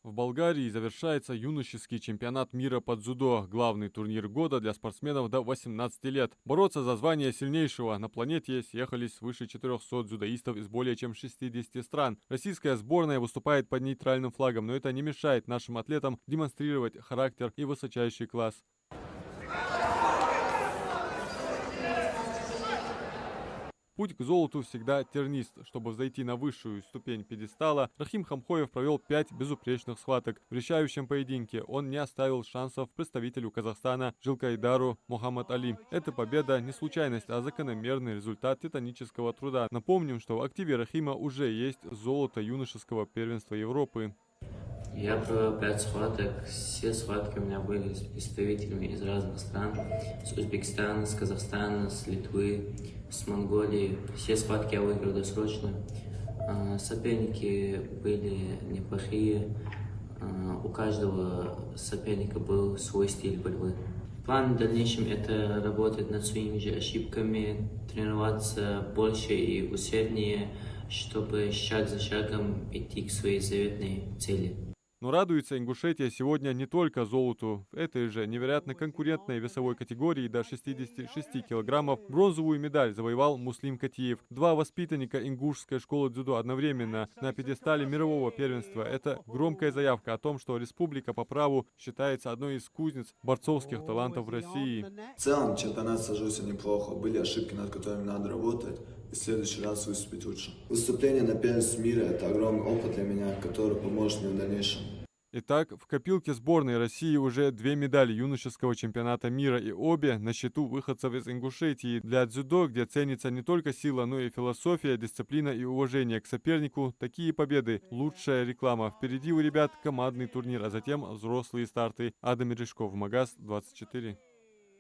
В Болгарии завершается юношеский чемпионат мира по дзюдо, главный турнир года для спортсменов до 18 лет. Бороться за звание сильнейшего на планете съехались свыше 400 дзюдоистов из более чем 60 стран. Российская сборная выступает под нейтральным флагом, но это не мешает нашим атлетам демонстрировать характер и высочайший класс. Путь к золоту всегда тернист. Чтобы взойти на высшую ступень пьедестала, Рахим Хамхоев провел 5 безупречных схваток. В решающем поединке он не оставил шансов представителю Казахстана Жилкайдару Мухаммад Али. Эта победа не случайность, а закономерный результат титанического труда. Напомним, что в активе Рахима уже есть золото юношеского первенства Европы. Я провел 5 схваток. Все схватки у меня были с представителями из разных стран. С Узбекистана, с Казахстана, с Литвы, с Монголии. Все схватки я выиграл досрочно. Соперники были неплохие. У каждого соперника был свой стиль борьбы. План в дальнейшем — это работать над своими же ошибками, тренироваться больше и усерднее, чтобы шаг за шагом идти к своей заветной цели. Но радуется Ингушетия сегодня не только золоту. В этой же невероятно конкурентной весовой категории до 66 килограммов бронзовую медаль завоевал Муслим Катиев. Два воспитанника ингушской школы дзюдо одновременно на пьедестале мирового первенства. Это громкая заявка о том, что республика по праву считается одной из кузниц борцовских талантов в России. В целом чемпионат сложился неплохо. Были ошибки, над которыми надо работать. И в следующий раз выступить лучше. Выступление на первенстве мира — это огромный опыт для меня, который поможет мне в дальнейшем. Итак, в копилке сборной России уже 2 медали юношеского чемпионата мира, и обе на счету выходцев из Ингушетии. Для дзюдо, где ценится не только сила, но и философия, дисциплина и уважение к сопернику, такие победы – лучшая реклама. Впереди у ребят командный турнир, а затем взрослые старты. Адам Мережков, Магаз 24.